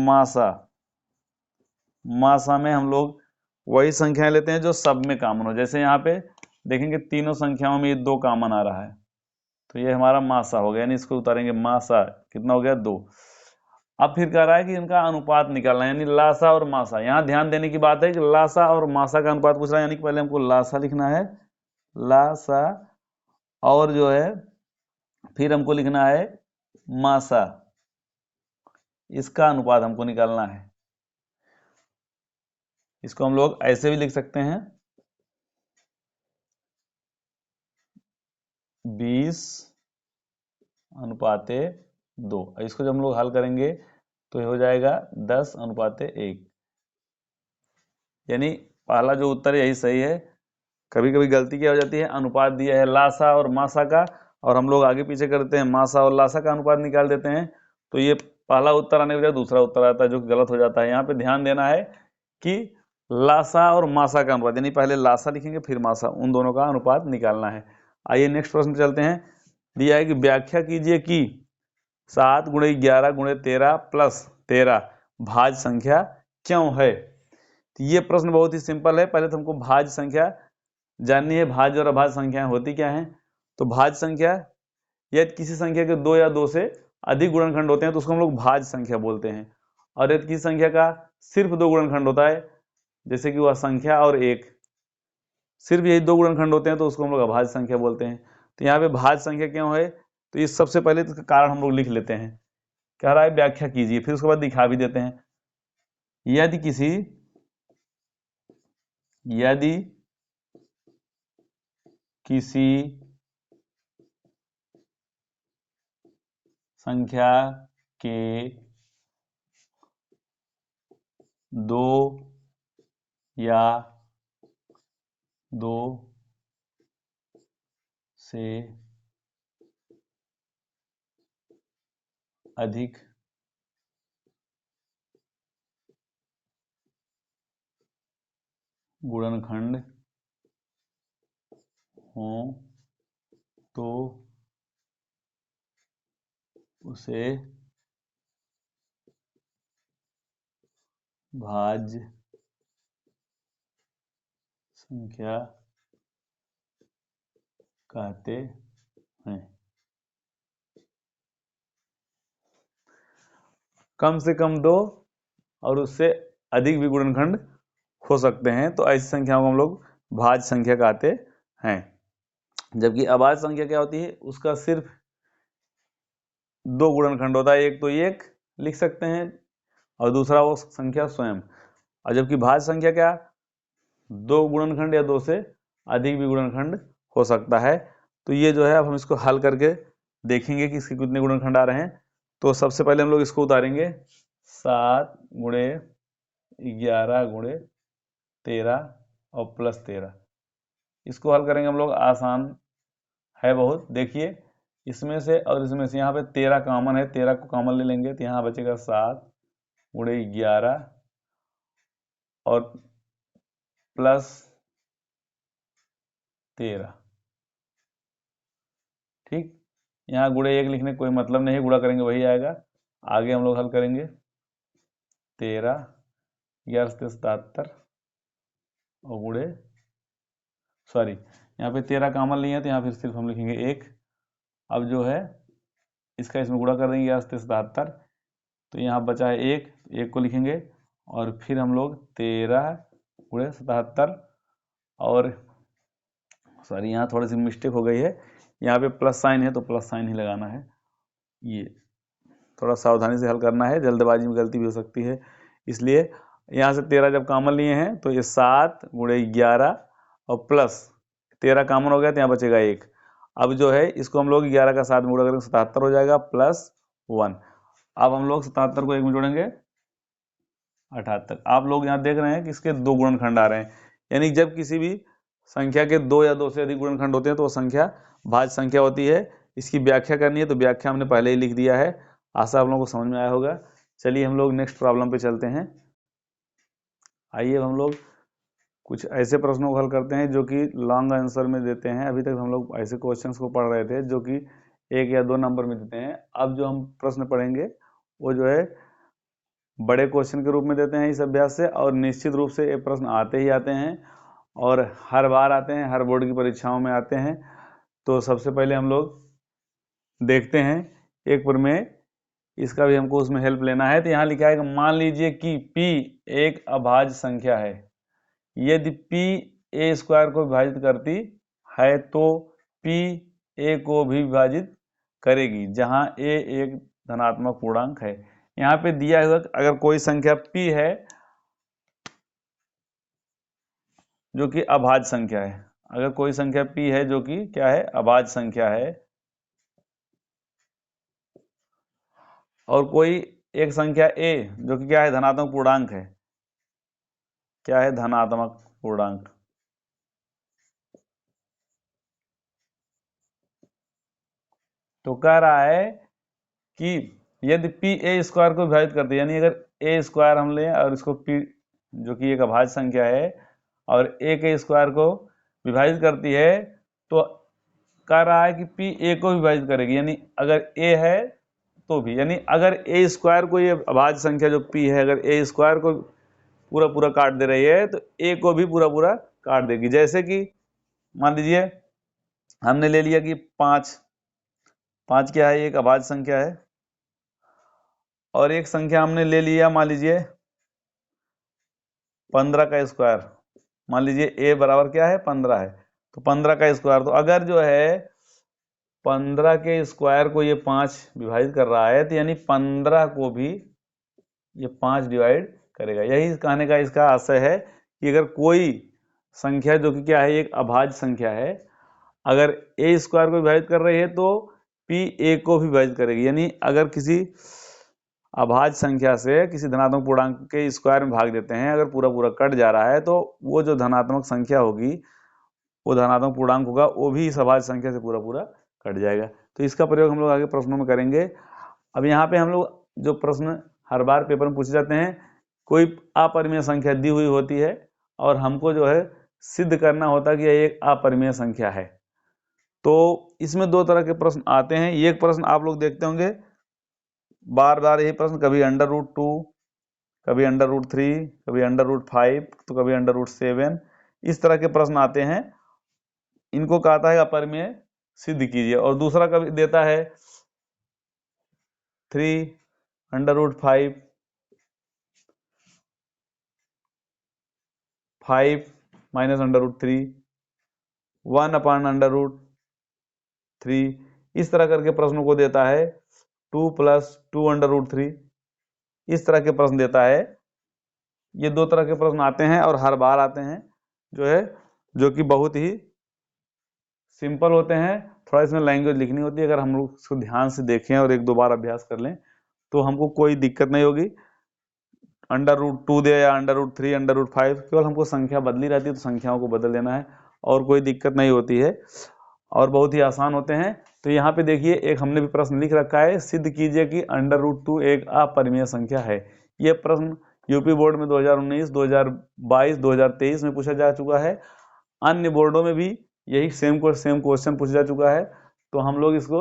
मासा में हम लोग वही संख्याएं लेते हैं जो सब में कॉमन हो। जैसे यहाँ पे देखेंगे तीनों संख्याओं में ये 2 कॉमन आ रहा है, तो ये हमारा मासा हो गया, यानी इसको उतारेंगे मासा, कितना हो गया 2। अब फिर कह रहा है कि इनका अनुपात निकालना है, यानी लासा और मासा। यहाँ ध्यान देने की बात है कि लासा और मासा का अनुपात पूछ रहा है, यानी कि पहले हमको लासा लिखना है, लासा, और जो है फिर हमको लिखना है मासा, इसका अनुपात हमको निकालना है। इसको हम लोग ऐसे भी लिख सकते हैं, 20 अनुपाते 2। इसको जब हम लोग हल करेंगे तो ये हो जाएगा 10 अनुपाते 1, यानी पहला जो उत्तर यही सही है। कभी कभी गलती क्या हो जाती है, अनुपात दिया है लासा और मासा का, और हम लोग आगे पीछे करते हैं, मासा और लासा का अनुपात निकाल देते हैं, तो ये पहला उत्तर आने के बजाय दूसरा उत्तर आता है, जो गलत हो जाता है। यहाँ पे ध्यान देना है कि लासा और मासा का अनुपात, यानी पहले लासा लिखेंगे फिर मासा, उन दोनों का अनुपात निकालना है। आइए नेक्स्ट प्रश्न चलते हैं। दिया है कि व्याख्या कीजिए कि 7 गुणे 11 गुणे 13 प्लस 13 भाज्य संख्या क्यों है। तो ये प्रश्न बहुत ही सिंपल है। पहले तो हमको भाज्य संख्या जाननी है, भाज्य और अभाज्य संख्याएं होती क्या हैं। तो भाज्य संख्या, यदि किसी संख्या के 2 या 2 से अधिक गुणनखंड होते हैं तो उसको हम लोग भाज्य संख्या बोलते हैं। और यदि किसी संख्या का सिर्फ 2 गुणनखंड होता है, जैसे कि वह संख्या और 1, सिर्फ यही 2 गुणनखंड होते हैं, तो उसको हम लोग अभाज्य संख्या बोलते हैं। तो यहाँ पे भाज्य संख्या क्यों है, तो इस सबसे पहले इसका कारण हम लोग लिख लेते हैं। कह रहा है व्याख्या कीजिए, फिर उसके बाद दिखा भी देते हैं। यदि किसी संख्या के 2 या 2 से अधिक गुणनखंड हों तो उसे भाज्य संख्या कहते हैं। कम से कम 2 और उससे अधिक भी गुणनखंड हो सकते हैं, तो ऐसी संख्याओं को हम लोग भाज्य संख्या कहते हैं। जबकि अभाज्य संख्या क्या होती है, उसका सिर्फ 2 गुणनखंड होता है, एक तो 1 लिख सकते हैं और दूसरा वो संख्या स्वयं। और जबकि भाज्य संख्या क्या, 2 गुणनखंड या 2 से अधिक भी गुणनखंड हो सकता है। तो ये जो है, अब हम इसको हल करके देखेंगे कि इसके कितने गुणनखंड आ रहे हैं। तो सबसे पहले हम लोग इसको उतारेंगे, 7 गुणे 11 गुणे 13 और प्लस 13। इसको हल करेंगे हम लोग, आसान है बहुत। देखिए इसमें से और इसमें से यहाँ पे 13 कॉमन है, 13 को कॉमन ले लेंगे तो यहाँ बचेगा 7 गुणे 11 और प्लस 13। ठीक, यहाँ गुणे 1 लिखने कोई मतलब नहीं है, गुणा करेंगे वही आएगा। आगे हम लोग हल करेंगे 13 11 से 77 और गुणे सॉरी यहाँ पे 13 कॉमन लिए हैं तो यहाँ फिर सिर्फ हम लिखेंगे 1। अब जो है इसका इसमें गुणा कर देंगे 11 से 77 तो यहाँ बचा है 1 को लिखेंगे और फिर हम लोग 13 गुणे 77 और सॉरी यहाँ थोड़ी सी मिस्टेक हो गई है, यहाँ पे प्लस साइन है तो प्लस साइन ही लगाना है। ये थोड़ा सावधानी से हल करना है, जल्दबाजी में गलती भी हो सकती है, इसलिए यहाँ से 13 जब कॉमन लिए हैं तो ये 7 गुणे 11 और प्लस 13 कॉमन हो गया तो यहाँ बचेगा 1। अब जो है इसको हम लोग 11 का 7 में गुणा करेंगे 77 हो जाएगा प्लस 1। अब हम लोग 77 को 1 में जोड़ेंगे 78। आप लोग यहाँ देख रहे हैं कि इसके 2 गुणनखंड आ रहे हैं, यानी जब किसी भी संख्या के 2 या 2 से अधिक गुणनखंड होते हैं तो वो संख्या भाज्य संख्या होती है। इसकी व्याख्या करनी है तो व्याख्या हमने पहले ही लिख दिया है, आशा आप लोगों को समझ में आया होगा। चलिए हम लोग नेक्स्ट प्रॉब्लम पे चलते हैं। आइए हम लोग कुछ ऐसे प्रश्नों को हल करते हैं जो कि लॉन्ग आंसर में देते हैं। अभी तक हम लोग ऐसे क्वेश्चंस को पढ़ रहे थे जो कि 1 या 2 नंबर में देते हैं। अब जो हम प्रश्न पढ़ेंगे वो जो है बड़े क्वेश्चन के रूप में देते हैं इस अभ्यास से, और निश्चित रूप से ये प्रश्न आते ही आते हैं और हर बार आते हैं, हर बोर्ड की परीक्षाओं में आते हैं। तो सबसे पहले हम लोग देखते हैं एक प्रमेय, इसका भी हमको उसमें हेल्प लेना है। तो यहाँ लिखा है कि मान लीजिए कि P एक अभाज्य संख्या है, यदि P a स्क्वायर को विभाजित करती है तो P a को भी विभाजित करेगी, जहां a एक धनात्मक पूर्णांक है। यहाँ पे दिया हुआ अगर कोई संख्या P है जो कि अभाज्य संख्या है, अगर कोई संख्या P है जो कि क्या है, अभाज्य संख्या है, और कोई एक संख्या A जो कि क्या है, धनात्मक पूर्णांक है, क्या है, धनात्मक पूर्णांक, तो कह रहा है कि यदि P a स्क्वायर को विभाजित करती है, यानी अगर a स्क्वायर हम लें और इसको P जो कि एक अभाज्य संख्या है और a के स्क्वायर को विभाजित करती है, तो कह रहा है कि P a को विभाजित करेगी, यानी अगर a है तो भी, यानी अगर a स्क्वायर को, ये अभाज्य संख्या जो P है, अगर a स्क्वायर को पूरा पूरा काट दे रही है तो a को भी पूरा पूरा काट देगी। जैसे कि मान लीजिए हमने ले लिया कि 5 क्या है, एक अभाज्य संख्या है, और एक संख्या हमने ले लिया मान लीजिए 15 का स्क्वायर, मान लीजिए a बराबर क्या है, 15 है, तो 15 का स्क्वायर, तो अगर जो है 15 के स्क्वायर को ये 5 विभाजित कर रहा है तो यानी 15 को भी ये 5 डिवाइड करेगा। यही कहने का इसका आशय है कि अगर कोई संख्या जो कि क्या है, एक अभाज्य संख्या है, अगर a स्क्वायर को विभाजित कर रही है तो P a को भी विभाजित करेगी, यानी अगर किसी अभाज्य संख्या से किसी धनात्मक पूर्णांक के स्क्वायर में भाग देते हैं, अगर पूरा पूरा कट जा रहा है तो वो जो धनात्मक संख्या होगी, वो धनात्मक पूर्णांक होगा, वो भी इस अभाज्य संख्या से पूरा पूरा कट जाएगा। तो इसका प्रयोग हम लोग आगे प्रश्नों में करेंगे। अब यहाँ पे हम लोग जो प्रश्न हर बार पेपर में पूछे जाते हैं, कोई अपरिमेय संख्या दी हुई होती है और हमको जो है सिद्ध करना होता है कि यह एक अपरिमेय संख्या है। तो इसमें 2 तरह के प्रश्न आते हैं। एक प्रश्न आप लोग देखते होंगे बार बार यही प्रश्न, कभी √2, कभी √3, कभी √5, तो कभी √7, इस तरह के प्रश्न आते हैं। इनको कहता है अपरिमेय सिद्ध कीजिए। और दूसरा कभी देता है 3 √5, 5 माइनस √3, 1/√3, इस तरह करके प्रश्नों को देता है। 2 + 2 √3, इस तरह के प्रश्न देता है। ये 2 तरह के प्रश्न आते हैं और हर बार आते हैं, जो कि बहुत ही सिंपल होते हैं। थोड़ा इसमें लैंग्वेज लिखनी होती है, अगर हम लोग इसको ध्यान से देखें और 1-2 बार अभ्यास कर लें तो हमको कोई दिक्कत नहीं होगी। √2 दे या √3, √5, केवल हमको संख्या बदली रहती है तो संख्याओं को बदल देना है और कोई दिक्कत नहीं होती है। और बहुत ही आसान होते हैं। तो यहाँ पे देखिए एक हमने भी प्रश्न लिख रखा है, सिद्ध कीजिए कि √2 एक अपरिमेय संख्या है। ये प्रश्न यूपी बोर्ड में 2019, 2022, 2023 में पूछा जा चुका है। अन्य बोर्डों में भी यही सेम क्वेश्चन पूछा जा चुका है। तो हम लोग इसको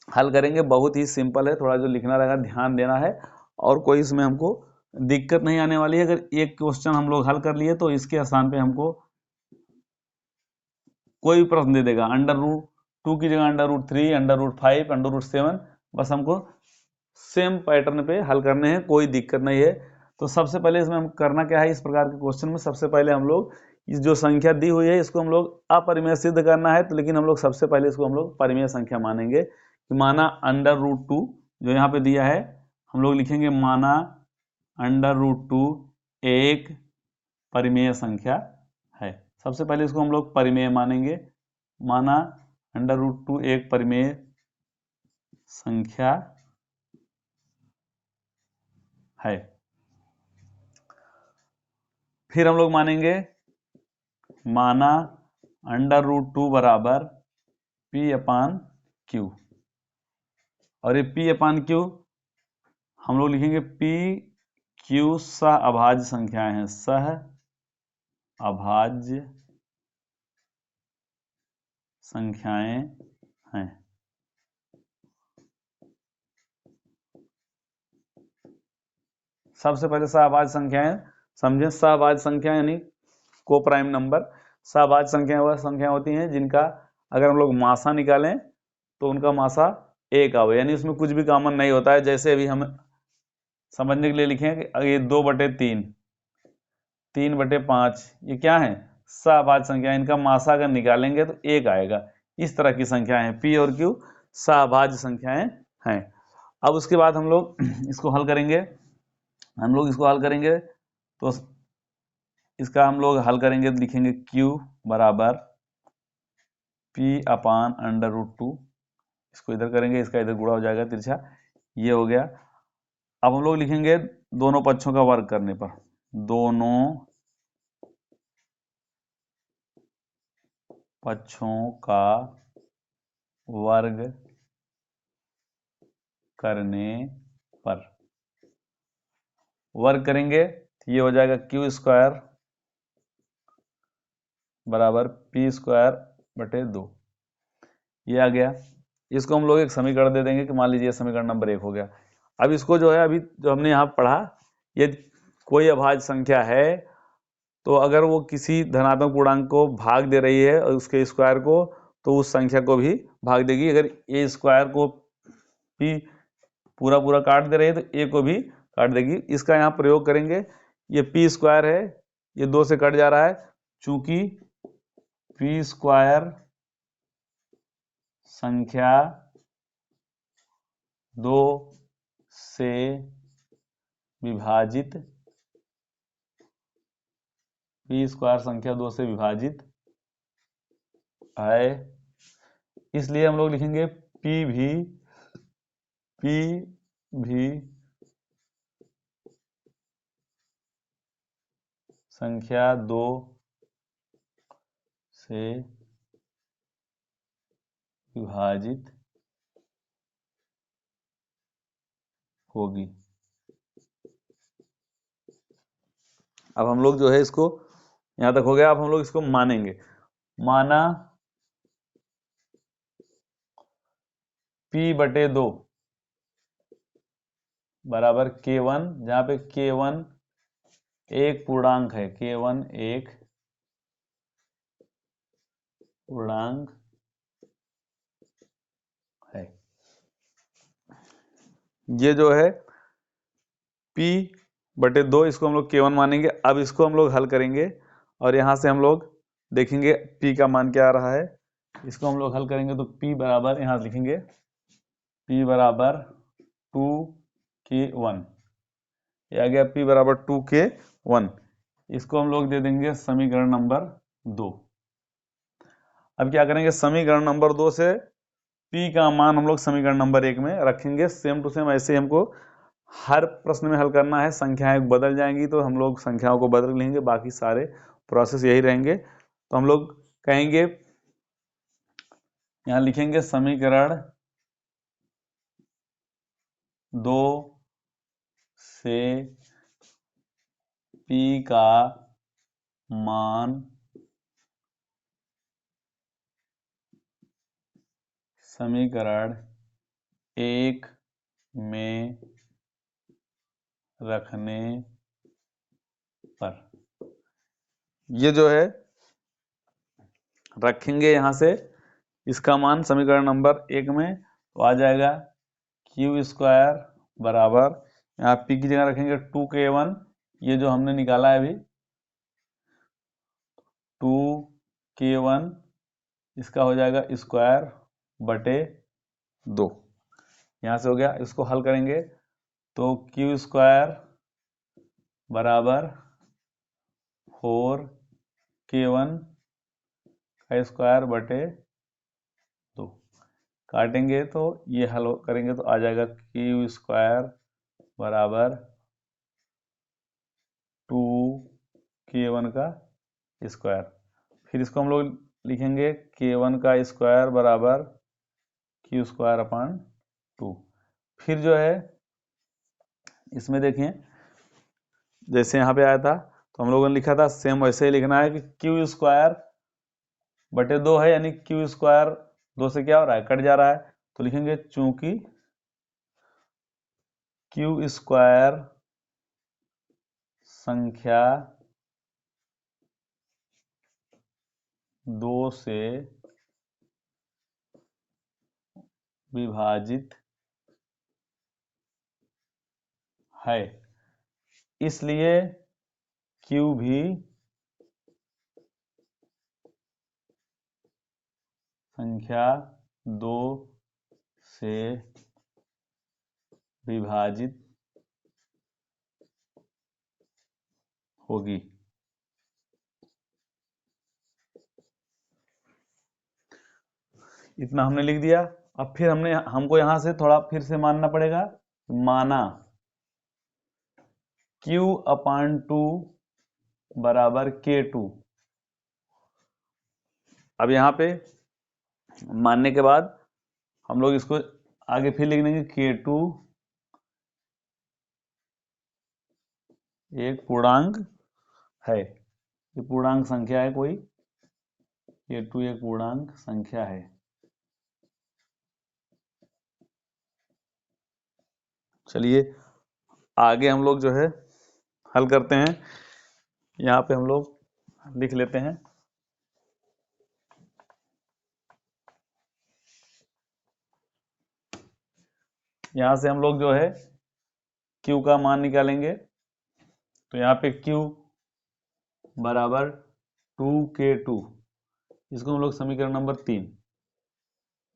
हल करेंगे, बहुत ही सिंपल है, थोड़ा जो लिखना रहेगा ध्यान देना है और कोई इसमें हमको दिक्कत नहीं आने वाली है। अगर एक क्वेश्चन हम लोग हल कर लिए तो इसके स्थान पे हमको कोई भी प्रश्न दे देगा, √2 की जगह √3, √5, √7, बस हमको सेम पैटर्न पे हल करने हैं, कोई दिक्कत नहीं है। तो सबसे पहले इसमें हम करना क्या है, इस प्रकार के क्वेश्चन में सबसे पहले हम लोग इस जो संख्या दी हुई है इसको हम लोग अपरिमेय सिद्ध करना है। तो लेकिन हम लोग सबसे पहले इसको हम लोग परिमेय संख्या मानेंगे कि माना √2 जो यहाँ पे दिया है हम लोग लिखेंगे माना √2 एक परिमेय संख्या है। सबसे पहले इसको हम लोग परिमेय मानेंगे, माना √2 एक परिमेय संख्या है। फिर हम लोग मानेंगे माना √2 बराबर P/Q, और ये P/Q हम लोग लिखेंगे PQ सह अभाज्य संख्याएं हैं, सह अभाज्य संख्याएं हैं। सबसे पहले सहअभाज्य संख्याएं समझें। सहअभाज्य संख्या यानी को प्राइम नंबर। सहअभाज्य संख्या वह संख्या होती हैं जिनका अगर हम लोग मासा निकालें तो उनका मासा 1 आवे, यानी उसमें कुछ भी कॉमन नहीं होता है। जैसे अभी हम समझने के लिए लिखें कि ये 2/3, 3/5, ये क्या है, सहअभाज्य संख्या। इनका मासा अगर निकालेंगे तो 1 आएगा। इस तरह की संख्याएं हैं, P और Q सहअभाज्य संख्याएं हैं। अब उसके बाद हम लोग इसको हल करेंगे, तो इसका हम लोग हल करेंगे तो लिखेंगे Q बराबर P/√2, इसको इधर करेंगे, इसका इधर गुणा हो जाएगा तिरछा, ये हो गया। अब हम लोग लिखेंगे दोनों पक्षों का वर्ग करने पर, दोनों पक्षों का वर्ग करने पर वर्ग करेंगे तो ये हो जाएगा Q² बराबर P²/2, ये आ गया। इसको हम लोग एक समीकरण दे देंगे कि मान लीजिए समीकरण नंबर 1 हो गया। अब इसको जो है अभी जो हमने यहाँ पढ़ा, ये कोई अभाज्य संख्या है तो अगर वो किसी धनात्मक पूर्णांक को भाग दे रही है और उसके स्क्वायर को, तो उस संख्या को भी भाग देगी। अगर A² को P पूरा काट दे रही है तो A को भी काट देगी। इसका यहाँ प्रयोग करेंगे, ये P² है, ये 2 से कट जा रहा है, चूंकि P² संख्या 2 से विभाजित, P² संख्या 2 से विभाजित है, इसलिए हम लोग लिखेंगे P भी संख्या 2 से विभाजित होगी। अब हम लोग जो है इसको यहां तक हो गया। अब हम लोग इसको मानेंगे, माना P/2 बराबर K1, जहां पे K1 एक पूर्णांक है, K1 एक पूर्णांक है। ये जो है P/2 इसको हम लोग K1 मानेंगे। अब इसको हम लोग हल करेंगे और यहां से हम लोग देखेंगे P का मान क्या आ रहा है। इसको हम लोग हल करेंगे तो P बराबर यहां लिखेंगे P बराबर 2K1, ये आ गया P बराबर 2K1। इसको हम लोग दे देंगे समीकरण नंबर 2। अब क्या करेंगे, समीकरण नंबर 2 से P का मान हम लोग समीकरण नंबर 1 में रखेंगे। सेम टू सेम ऐसे हमको हर प्रश्न में हल करना है। संख्याएं बदल जाएंगी तो हम लोग संख्याओं को बदल लेंगे, बाकी सारे प्रोसेस यही रहेंगे। तो हम लोग कहेंगे यहां लिखेंगे समीकरण 2 से P का मान समीकरण 1 में रखने पर, ये जो है रखेंगे यहां से इसका मान समीकरण नंबर 1 में, तो आ जाएगा क्यू स्क्वायर बराबर, यहाँ पी की जगह रखेंगे 2k1, ये जो हमने निकाला है अभी 2k1, इसका हो जाएगा स्क्वायर बटे 2, यहाँ से हो गया। इसको हल करेंगे तो क्यू स्क्वायर बराबर 4k1 का स्क्वायर बटे 2, काटेंगे तो ये हल करेंगे तो आ जाएगा क्यू स्क्वायर बराबर 2k1 का स्क्वायर। फिर इसको हम लोग लिखेंगे k1 का स्क्वायर बराबर क्यू स्क्वायर अपॉन 2। फिर जो है इसमें देखें जैसे यहाँ पे आया था तो हम लोगों ने लिखा था सेम वैसे ही लिखना है कि क्यू स्क्वायर बटे 2 है, यानी क्यू स्क्वायर 2 से क्या हो रहा है, कट जा रहा है, तो लिखेंगे चूंकि क्यू स्क्वायर संख्या 2 से विभाजित है, इसलिए Q भी संख्या 2 से विभाजित होगी। इतना हमने लिख दिया। अब फिर हमको यहां से थोड़ा फिर से मानना पड़ेगा, माना Q अपॉन 2 बराबर K2। अब यहाँ पे मानने के बाद हम लोग इसको आगे फिर लिख देंगे K2 एक पूर्णांक है, ये पूर्णांक संख्या है कोई, K2 एक पूर्णांक संख्या है। चलिए आगे हम लोग जो है हल करते हैं। यहाँ पे हम लोग लिख लेते हैं, यहाँ से हम लोग जो है Q का मान निकालेंगे, तो यहाँ पे Q बराबर 2k2, इसको हम लोग समीकरण नंबर 3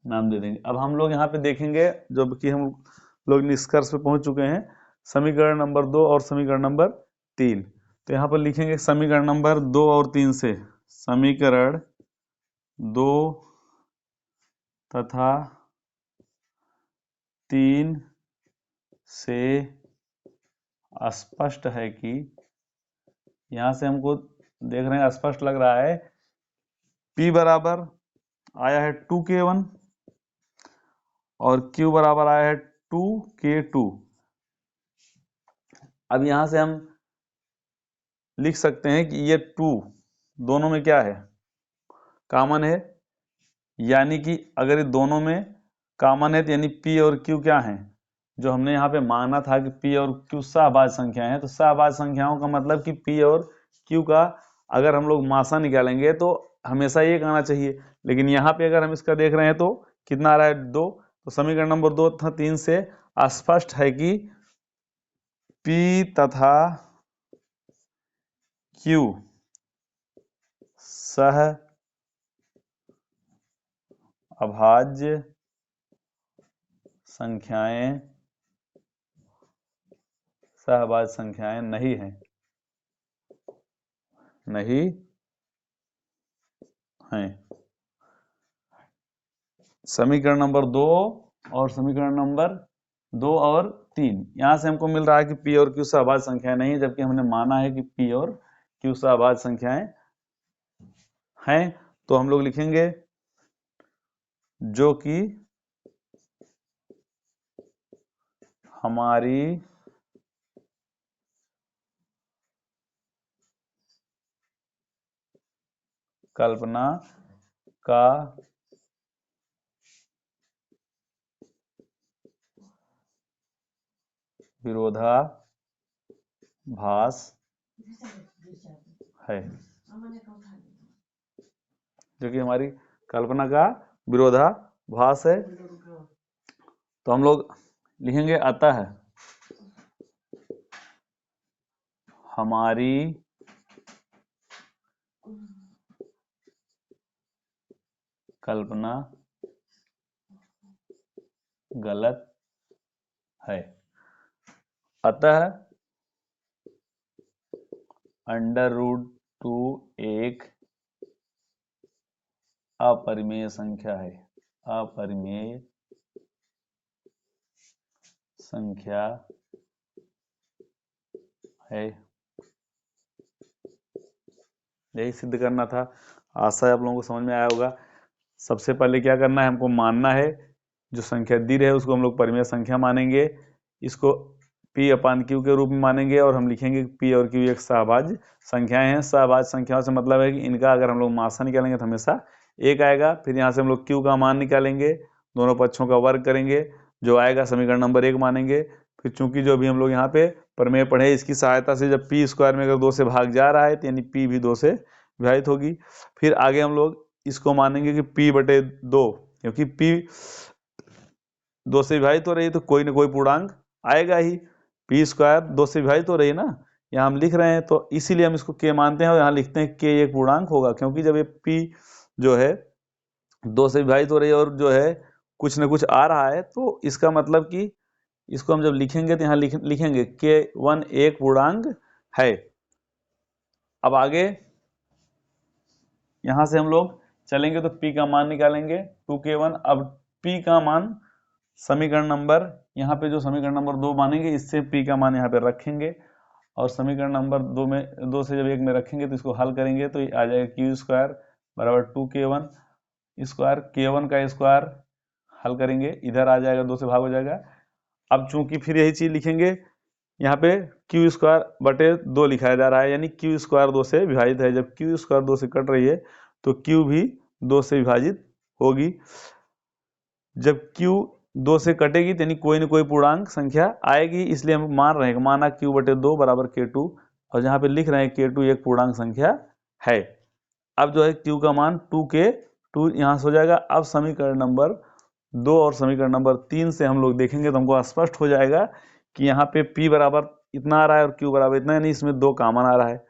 नाम दे देंगे। अब हम लोग यहाँ पे देखेंगे जब कि हम लोग निष्कर्ष पे पहुंच चुके हैं, समीकरण नंबर 2 और समीकरण नंबर 3, तो यहाँ पर लिखेंगे समीकरण नंबर 2 और 3 से, समीकरण 2 तथा 3 से स्पष्ट है कि, यहां से हमको देख रहे हैं स्पष्ट लग रहा है, P बराबर आया है 2k1 और Q बराबर आया है 2k2। अब यहां से हम लिख सकते हैं कि ये 2 दोनों में क्या है, कॉमन है, यानी कि अगर ये दोनों में कॉमन है तो यानी P और Q क्या है, जो हमने यहाँ पे माना था कि P और Q सहभाज्य संख्याएं हैं, तो सहभाज्य संख्याओं का मतलब कि P और Q का अगर हम लोग मासा निकालेंगे तो हमेशा एक आना चाहिए, लेकिन यहाँ पे अगर हम इसका देख रहे हैं तो कितना आ रहा है 2, तो समीकरण नंबर 2 तथा 3 से स्पष्ट है कि P तथा Q सह अभाज्य संख्याएं सहभाज्य संख्याएं नहीं है, नहीं हैं। समीकरण नंबर 2 और समीकरण नंबर 2 और 3, यहां से हमको मिल रहा है कि P और Q सहभाज्य संख्याएं नहीं है, जबकि हमने माना है कि P और Q सहभाज्य संख्याएं हैं। तो हम लोग लिखेंगे जो कि हमारी कल्पना का विरोधाभास है, जो कि हमारी कल्पना का विरोधाभास है। तो हम लोग लिखेंगे अतः हमारी कल्पना गलत है। अतः √2 एक अपरिमेय संख्या है। अपरिमेय संख्या है, यही सिद्ध करना था। आशा है आप लोगों को समझ में आया होगा। सबसे पहले क्या करना है, हमको मानना है जो संख्या दी रहे उसको हम लोग परिमेय संख्या मानेंगे, इसको P/Q के रूप में मानेंगे और हम लिखेंगे P और Q एक सहभाज्य संख्याएं हैं। सहभाज्य संख्याओं से मतलब है कि इनका अगर हम लोग मासा निकालेंगे तो हमेशा एक आएगा। फिर यहाँ से हम लोग Q का मान निकालेंगे, दोनों पक्षों का वर्ग करेंगे, जो आएगा समीकरण नंबर 1 मानेंगे। फिर चूंकि जो भी हम लोग यहाँ पे प्रमेय पढ़े इसकी सहायता से जब P² में अगर 2 से भाग जा रहा है तो यानी P भी 2 से विभाजित होगी। फिर आगे हम लोग इसको मानेंगे कि P/2, क्योंकि P 2 से विभाजित हो रही है तो कोई ना कोई पूर्णांक आएगा ही। P² 2 से विभाजित हो रही है ना, यहाँ हम लिख रहे हैं, तो इसीलिए हम इसको K मानते हैं और यहाँ लिखते हैं K एक पूर्णांक होगा, क्योंकि जब ये P जो है 2 से विभाजित हो रही है और जो है कुछ न कुछ आ रहा है, तो इसका मतलब कि इसको हम जब लिखेंगे तो यहाँ लिखेंगे K1 एक पूर्णांक है। अब आगे यहाँ से हम लोग चलेंगे तो P का मान निकालेंगे 2K1। अब P का मान समीकरण नंबर, यहाँ पे जो समीकरण नंबर 2 मानेंगे इससे P का मान यहाँ पे रखेंगे और समीकरण नंबर 2 से जब 1 में रखेंगे तो इसको हल करेंगे तो आ जाएगा Q² बराबर 2K1 स्क्वायर, K1 का स्क्वायर हल करेंगे, इधर आ जाएगा 2 से भाग हो जाएगा। अब चूंकि फिर यही चीज लिखेंगे, यहाँ पे Q²/2 लिखाया जा रहा है, यानी Q² 2 से विभाजित है। जब Q² 2 से कट रही है तो Q भी 2 से विभाजित होगी। जब Q 2 से कटेगी तो यानी कोई ना कोई पूर्णांक संख्या आएगी, इसलिए हम मान रहे हैं माना Q/2 बराबर K2, और जहाँ पे लिख रहे हैं K2 एक पूर्णांक संख्या है। अब जो है Q का मान 2K2 यहाँ से हो जाएगा। अब समीकरण नंबर 2 और समीकरण नंबर 3 से हम लोग देखेंगे तो हमको स्पष्ट हो जाएगा कि यहाँ पे P बराबर इतना आ रहा है और Q बराबर इतना, यानी इसमें 2 कॉमन आ रहा है।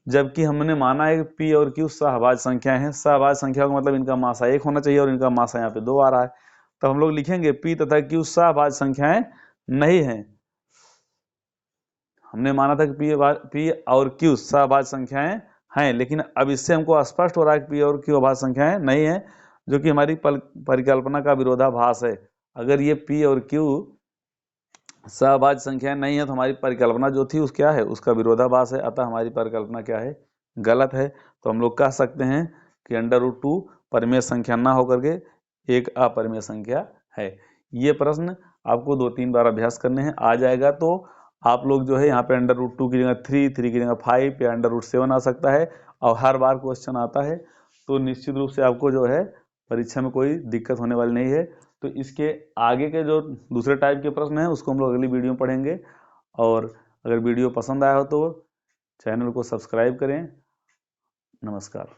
जबकि हमने माना है कि P और Q सहभाज्य संख्याएं हैं। सहभाज्य संख्या का मतलब इनका मासा 1 होना चाहिए और इनका मासा यहाँ पे 2 आ रहा है। तो हम लोग लिखेंगे P तथा Q सहभाज्य संख्याएं नहीं है। हमने माना था कि P और Q सहभाज्य संख्याएं हैं, लेकिन अब इससे हमको स्पष्ट हो रहा है कि P और Q अभाज्य संख्याएं नहीं है, जो कि हमारी परिकल्पना का विरोधाभास है। अगर ये P और Q सहभाज्य संख्याएं नहीं है तो हमारी परिकल्पना जो थी उस क्या है, उसका विरोधाभास है। अतः हमारी परिकल्पना क्या है, गलत है। तो हम लोग कह सकते हैं कि √2 परिमेय संख्या ना होकर के एक अपरिमेय संख्या है। ये प्रश्न आपको 2-3 बार अभ्यास करने हैं, आ जाएगा तो आप लोग जो है यहाँ पे √2 की जगह 3 की जगह 5 या √7 आ सकता है, और हर बार क्वेश्चन आता है, तो निश्चित रूप से आपको जो है परीक्षा में कोई दिक्कत होने वाली नहीं है। तो इसके आगे के जो दूसरे टाइप के प्रश्न हैं उसको हम लोग अगली वीडियो में पढ़ेंगे। और अगर वीडियो पसंद आया हो तो चैनल को सब्सक्राइब करें। नमस्कार।